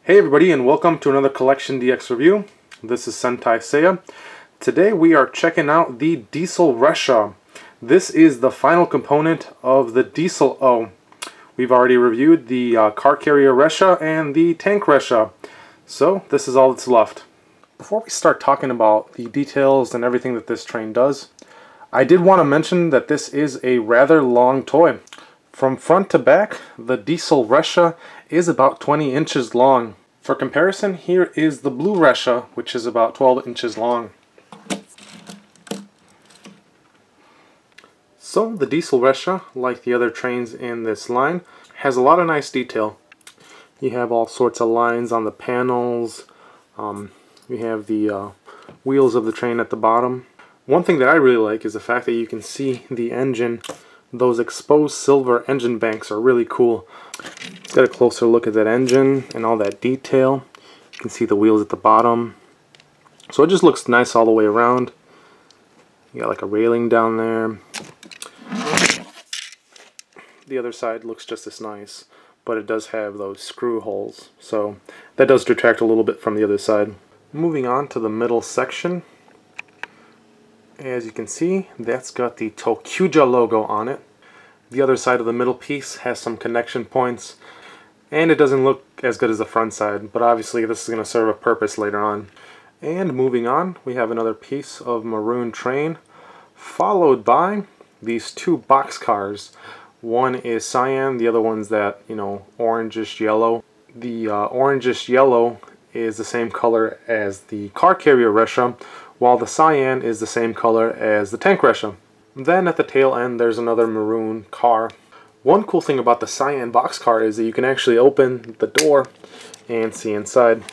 Hey everybody, and welcome to another CollectionDX review. This is Sentai Seiya. Today we are checking out the Review-Ressha. This is the final component of the ToQ-Oh. We've already reviewed the car carrier Ressha and the tank Ressha, so this is all that's left. Before we start talking about the details and everything that this train does, I did want to mention that this is a rather long toy. From front to back, the Review-Ressha is about 20 inches long. For comparison, here is the blue Ressha, which is about 12 inches long. So the Review-Ressha, like the other trains in this line, has a lot of nice detail. You have all sorts of lines on the panels. You have the wheels of the train at the bottom. One thing that I really like is the fact that you can see the engine. Those exposed silver engine banks are really cool. Let's get a closer look at that engine and all that detail. You can see the wheels at the bottom. So it just looks nice all the way around. You got like a railing down there. The other side looks just as nice, but it does have those screw holes. So that does detract a little bit from the other side. Moving on to the middle section. As you can see, that's got the ToQGer logo on it. The other side of the middle piece has some connection points, and it doesn't look as good as the front side, but obviously this is going to serve a purpose later on. And moving on, we have another piece of maroon train, followed by these two box cars. One is cyan, the other one's that, orangish yellow. The orangish yellow is the same color as the car carrier Ressha, while the cyan is the same color as the tank Ressha. Then at the tail end there's another maroon car. One cool thing about the cyan boxcar is that you can actually open the door and see inside.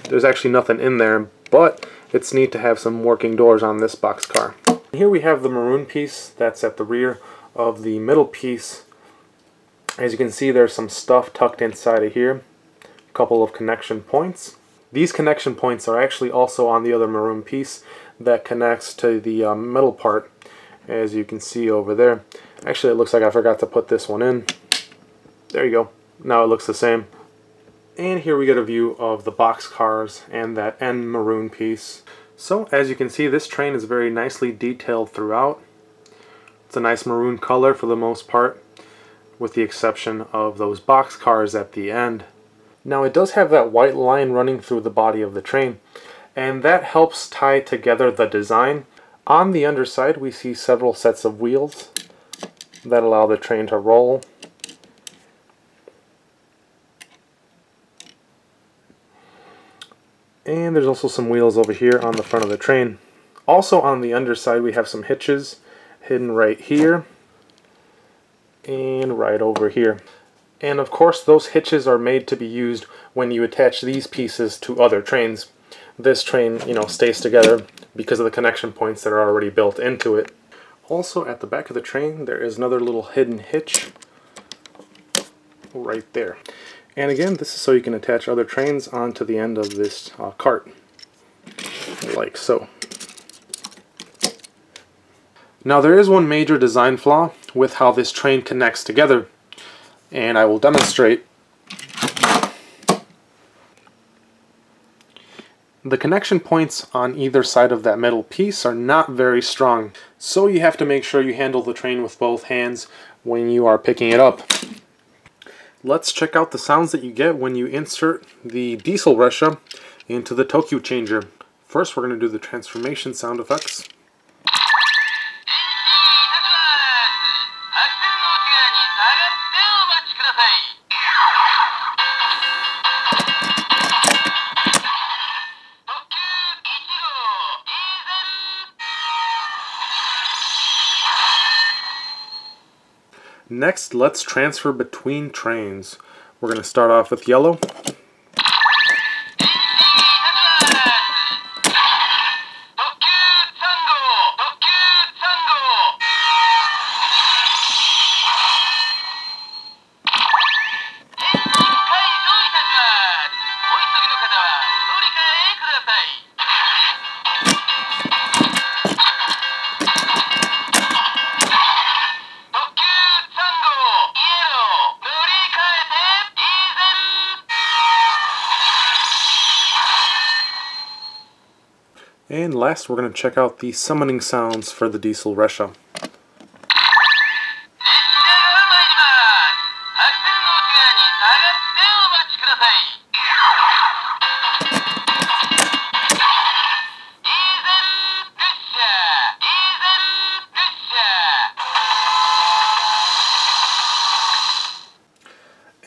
There's actually nothing in there, but it's neat to have some working doors on this boxcar. Here we have the maroon piece that's at the rear of the middle piece. As you can see, there's some stuff tucked inside of here. A couple of connection points. These connection points are actually also on the other maroon piece that connects to the metal part, as you can see over there. Actually, it looks like I forgot to put this one in. There you go. Now it looks the same. And here we get a view of the box cars and that end maroon piece. So as you can see, this train is very nicely detailed throughout. It's a nice maroon color for the most part, with the exception of those box cars at the end. Now it does have that white line running through the body of the train, and that helps tie together the design. On the underside we see several sets of wheels that allow the train to roll. And there's also some wheels over here on the front of the train. Also on the underside we have some hitches hidden right here and right over here. And of course those hitches are made to be used when you attach these pieces to other trains. This train, stays together because of the connection points that are already built into it. Also at the back of the train there is another little hidden hitch right there. And again, this is so you can attach other trains onto the end of this cart, like so. Now there is one major design flaw with how this train connects together, and I will demonstrate. The connection points on either side of that metal piece are not very strong, so you have to make sure you handle the train with both hands when you are picking it up. Let's check out the sounds that you get when you insert the Review-Ressha into the ToQ changer. First we're going to do the transformation sound effects. Next, let's transfer between trains. We're going to start off with yellow. And last, we're going to check out the summoning sounds for the Review-Ressha.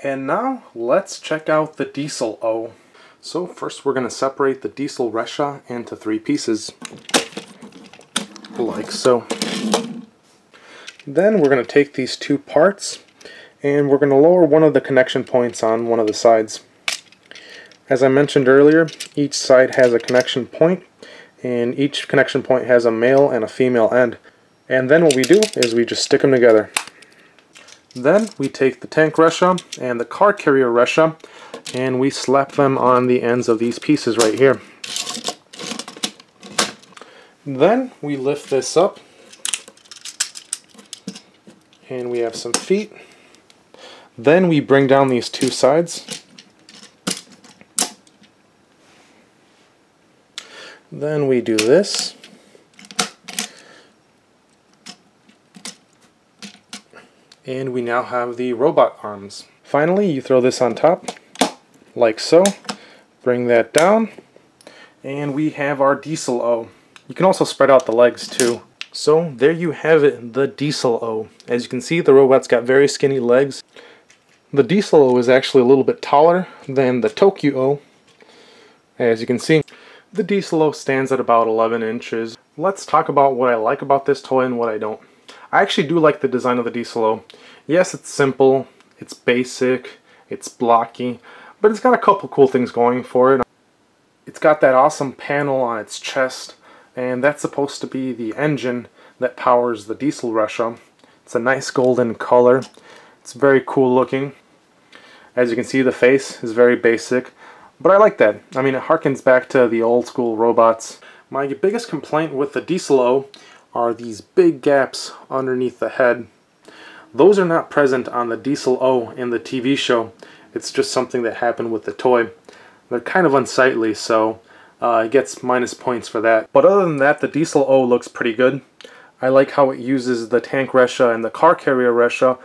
And now, let's check out the ToQ-Oh. So first we're going to separate the Review-Ressha into 3 pieces, like so. Then we're going to take these 2 parts, and we're going to lower one of the connection points on one of the sides. As I mentioned earlier, each side has a connection point, and each connection point has a male and a female end. And then what we do is we just stick them together. Then we take the tank Ressha and the car carrier Ressha, and we slap them on the ends of these pieces right here. Then we lift this up, and we have some feet. Then we bring down these 2 sides. Then we do this. And we now have the robot arms. Finally, you throw this on top, like so. Bring that down, and we have our ToQ-Oh. You can also spread out the legs too. So there you have it, the ToQ-Oh. As you can see, the robot's got very skinny legs. The ToQ-Oh is actually a little bit taller than the ToQ-Oh. As you can see, the ToQ-Oh stands at about 11 inches. Let's talk about what I like about this toy and what I don't. I actually do like the design of the ToQ-Oh. Yes, it's simple, it's basic, it's blocky, but it's got a couple cool things going for it. It's got that awesome panel on its chest, and that's supposed to be the engine that powers the Review-Ressha. It's a nice golden color. It's very cool looking. As you can see, the face is very basic, but I like that. I mean, it harkens back to the old school robots. My biggest complaint with the ToQ-Oh are these big gaps underneath the head. Those are not present on the ToQ-Oh in the TV show. It's just something that happened with the toy. They're kind of unsightly, so it gets minus points for that. But other than that, the ToQ-Oh looks pretty good. I like how it uses the tank Ressha and the car carrier Ressha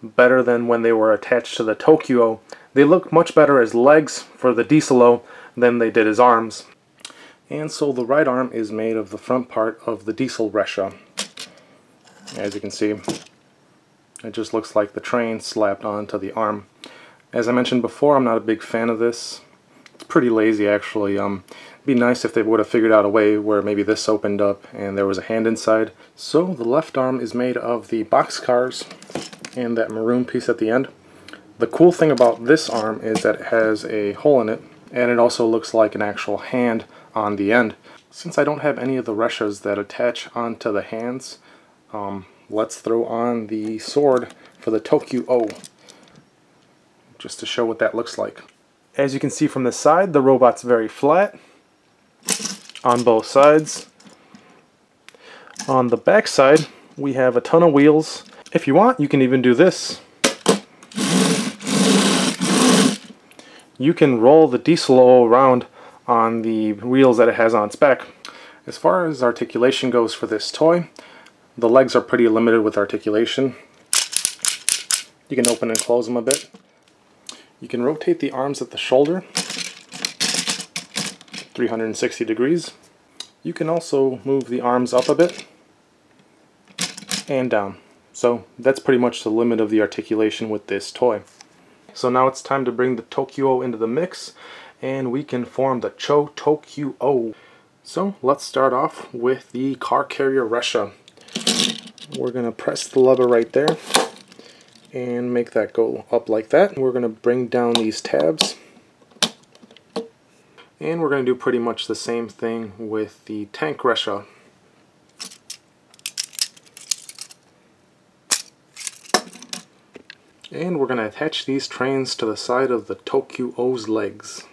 better than when they were attached to the ToQ-Oh. They look much better as legs for the ToQ-Oh than they did as arms. And so the right arm is made of the front part of the Review-Ressha. As you can see, it just looks like the train slapped onto the arm. As I mentioned before, I'm not a big fan of this. It's pretty lazy, actually. It'd be nice if they would have figured out a way where maybe this opened up and there was a hand inside. So the left arm is made of the boxcars and that maroon piece at the end. The cool thing about this arm is that it has a hole in it, and it also looks like an actual hand on the end. Since I don't have any of the Reshas that attach onto the hands, let's throw on the sword for the ToQ-Oh, just to show what that looks like. As you can see from the side, the robot's very flat on both sides. On the back side, we have a ton of wheels. If you want, you can even do this. You can roll the ToQ-Oh around on the wheels that it has on its back. As far as articulation goes for this toy, the legs are pretty limited with articulation. You can open and close them a bit. You can rotate the arms at the shoulder 360 degrees. You can also move the arms up a bit and down. So that's pretty much the limit of the articulation with this toy. So now it's time to bring the ToQ-Oh into the mix, and we can form the Chou ToQ-Oh. So let's start off with the car carrier Ressha. We're going to press the lever right there and make that go up like that. We're going to bring down these tabs, and we're going to do pretty much the same thing with the tank Ressha. And we're going to attach these trains to the side of the ToQ-Oh's legs.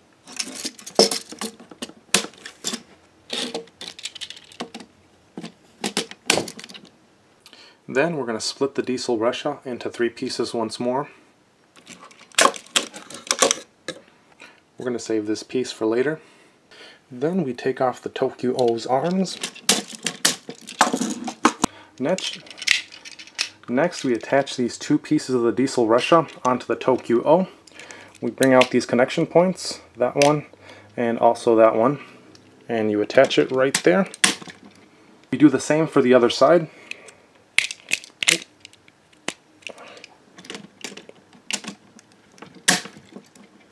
Then we're going to split the Review-Ressha into 3 pieces once more. We're going to save this piece for later. Then we take off the ToQ-Oh's arms. Next we attach these two pieces of the Review-Ressha onto the ToQ-Oh. We bring out these connection points, that one and also that one, and you attach it right there. We do the same for the other side.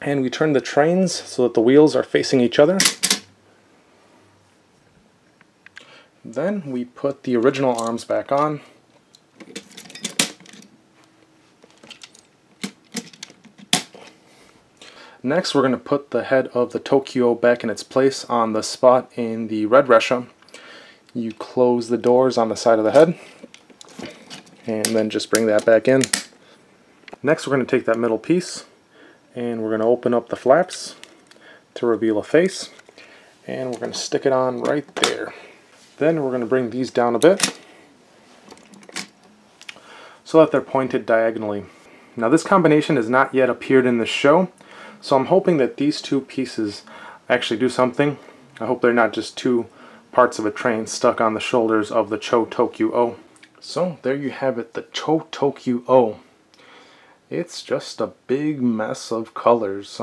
And we turn the trains so that the wheels are facing each other. Then we put the original arms back on. Next we're going to put the head of the ToQ-Oh back in its place on the spot in the red Ressha. You close the doors on the side of the head and then just bring that back in. Next we're going to take that middle piece and we're going to open up the flaps to reveal a face, and we're going to stick it on right there. Then we're going to bring these down a bit so that they're pointed diagonally. Now this combination has not yet appeared in the show, so I'm hoping that these two pieces actually do something. I hope they're not just two parts of a train stuck on the shoulders of the Chou ToQ-Oh. So there you have it, the Chou ToQ-Oh. It's just a big mess of colors.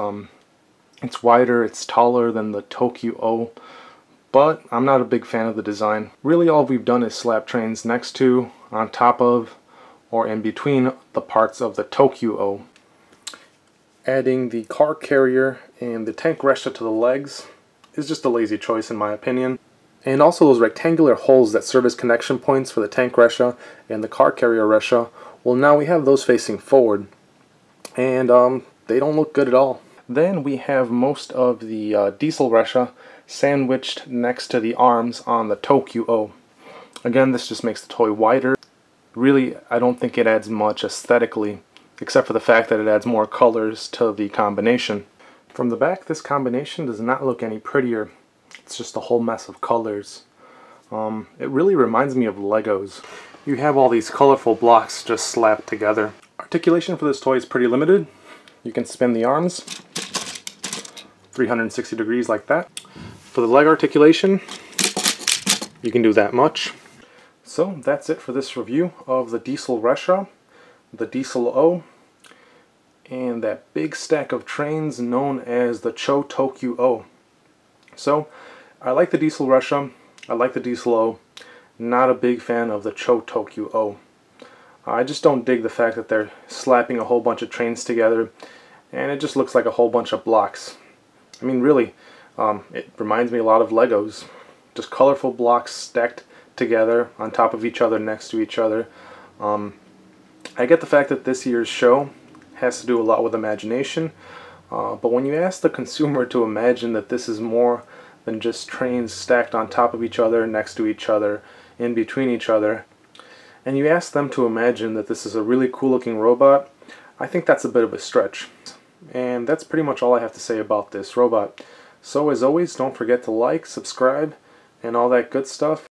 It's wider, it's taller than the ToQ-Oh, but I'm not a big fan of the design. Really all we've done is slap trains next to, on top of, or in between the parts of the ToQ-Oh. Adding the car carrier and the tank Ressha to the legs is just a lazy choice in my opinion. And also those rectangular holes that serve as connection points for the tank Ressha and the car carrier Ressha, well now we have those facing forward. And they don't look good at all. Then we have most of the diesel Ressha sandwiched next to the arms on the ToQ-Oh. Again, this just makes the toy wider. Really, I don't think it adds much aesthetically, except for the fact that it adds more colors to the combination. From the back, this combination does not look any prettier. It's just a whole mess of colors. It really reminds me of Legos. You have all these colorful blocks just slapped together. Articulation for this toy is pretty limited. You can spin the arms 360 degrees like that. For the leg articulation, you can do that much. So that's it for this review of the Review-Ressha, the Review-Oh, and that big stack of trains known as the Chou ToQ-Oh. So I like the Review-Ressha, I like the Review-Oh, not a big fan of the Chou ToQ-Oh. I just don't dig the fact that they're slapping a whole bunch of trains together and it just looks like a whole bunch of blocks. I mean really, it reminds me a lot of Legos. Just colorful blocks stacked together on top of each other, next to each other. I get the fact that this year's show has to do a lot with imagination, but when you ask the consumer to imagine that this is more than just trains stacked on top of each other, next to each other, in between each other, and you ask them to imagine that this is a really cool looking robot, I think that's a bit of a stretch. And that's pretty much all I have to say about this robot. So as always, don't forget to like, subscribe, and all that good stuff.